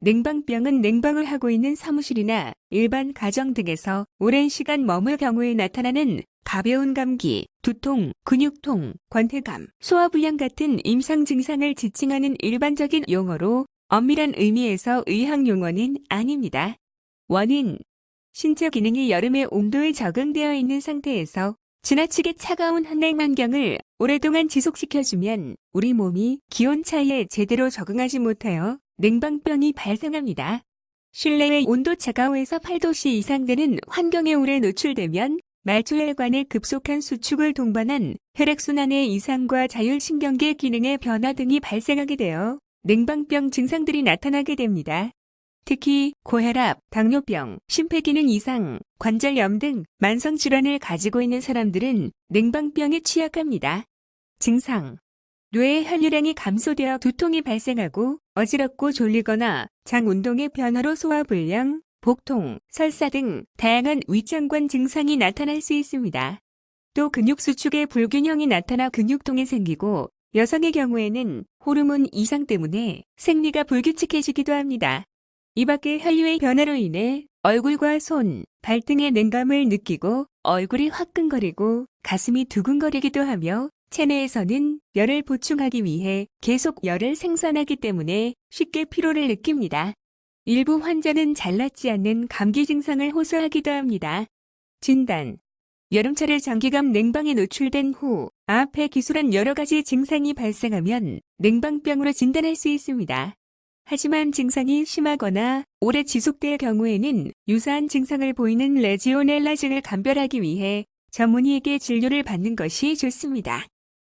냉방병은 냉방을 하고 있는 사무실이나 일반 가정 등에서 오랜 시간 머물 경우에 나타나는 가벼운 감기, 두통, 근육통, 권태감, 소화불량 같은 임상 증상을 지칭하는 일반적인 용어로 엄밀한 의미에서 의학 용어는 아닙니다. 원인: 신체 기능이 여름의 온도에 적응되어 있는 상태에서 지나치게 차가운 한낮 환경을 오랫동안 지속시켜주면 우리 몸이 기온 차이에 제대로 적응하지 못하여 냉방병이 발생합니다. 실내의 온도차가 5에서 8도씨 이상 되는 환경에 오래 노출되면 말초혈관의 급속한 수축을 동반한 혈액순환의 이상과 자율신경계 기능의 변화 등이 발생하게 되어 냉방병 증상들이 나타나게 됩니다. 특히 고혈압, 당뇨병, 심폐기능 이상, 관절염 등 만성질환을 가지고 있는 사람들은 냉방병에 취약합니다. 증상: 뇌의 혈류량이 감소되어 두통이 발생하고 어지럽고 졸리거나 장 운동의 변화로 소화불량, 복통, 설사 등 다양한 위장관 증상이 나타날 수 있습니다. 또 근육 수축의 불균형이 나타나 근육통이 생기고 여성의 경우에는 호르몬 이상 때문에 생리가 불규칙해지기도 합니다. 이 밖에 혈류의 변화로 인해 얼굴과 손, 발등의 냉감을 느끼고 얼굴이 화끈거리고 가슴이 두근거리기도 하며 체내에서는 열을 보충하기 위해 계속 열을 생산하기 때문에 쉽게 피로를 느낍니다. 일부 환자는 잘 낫지 않는 감기 증상을 호소하기도 합니다. 진단: 여름철에 장기간 냉방에 노출된 후 앞에 기술한 여러 가지 증상이 발생하면 냉방병으로 진단할 수 있습니다. 하지만 증상이 심하거나 오래 지속될 경우에는 유사한 증상을 보이는 레지오넬라증을 감별하기 위해 전문의에게 진료를 받는 것이 좋습니다.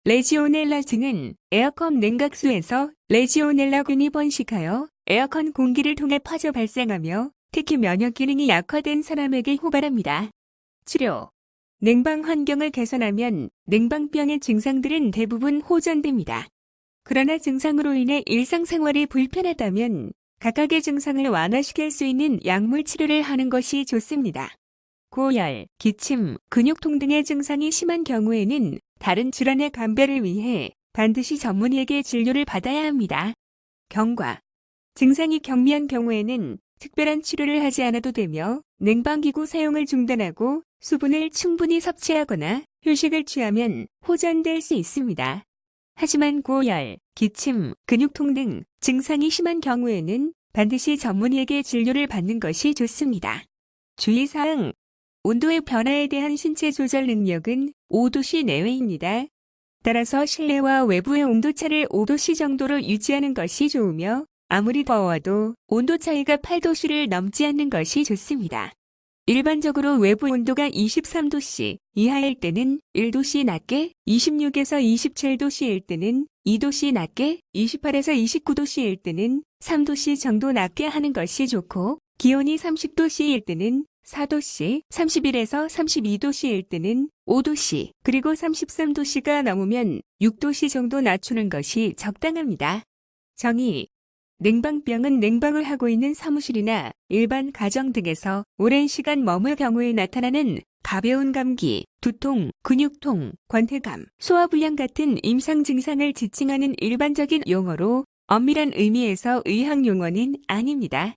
레지오넬라증은 에어컨 냉각수에서 레지오넬라균이 번식하여 에어컨 공기를 통해 퍼져 발생하며 특히 면역 기능이 약화된 사람에게 호발합니다. 치료: 냉방 환경을 개선하면 냉방병의 증상들은 대부분 호전됩니다. 그러나 증상으로 인해 일상생활이 불편하다면 각각의 증상을 완화시킬 수 있는 약물 치료를 하는 것이 좋습니다. 고열, 기침, 근육통 등의 증상이 심한 경우에는 다른 질환의 감별을 위해 반드시 전문의에게 진료를 받아야 합니다. 경과: 증상이 경미한 경우에는 특별한 치료를 하지 않아도 되며 냉방기구 사용을 중단하고 수분을 충분히 섭취하거나 휴식을 취하면 호전될 수 있습니다. 하지만 고열, 기침, 근육통 등 증상이 심한 경우에는 반드시 전문의에게 진료를 받는 것이 좋습니다. 주의사항: 온도의 변화에 대한 신체 조절 능력은 5도씨 내외입니다. 따라서 실내와 외부의 온도차를 5도씨 정도로 유지하는 것이 좋으며 아무리 더워도 온도 차이가 8도씨를 넘지 않는 것이 좋습니다. 일반적으로 외부 온도가 23도씨 이하일 때는 1도씨 낮게, 26에서 27도씨일 때는 2도씨 낮게, 28에서 29도씨일 때는 3도씨 정도 낮게 하는 것이 좋고 기온이 30도씨일 때는 4도씨, 31에서 32도씨일 때는 5도씨, 그리고 33도씨가 넘으면 6도씨 정도 낮추는 것이 적당합니다. 정의: 냉방병은 냉방을 하고 있는 사무실이나 일반 가정 등에서 오랜 시간 머물 경우에 나타나는 가벼운 감기, 두통, 근육통, 권태감, 소화불량 같은 임상 증상을 지칭하는 일반적인 용어로 엄밀한 의미에서 의학 용어는 아닙니다.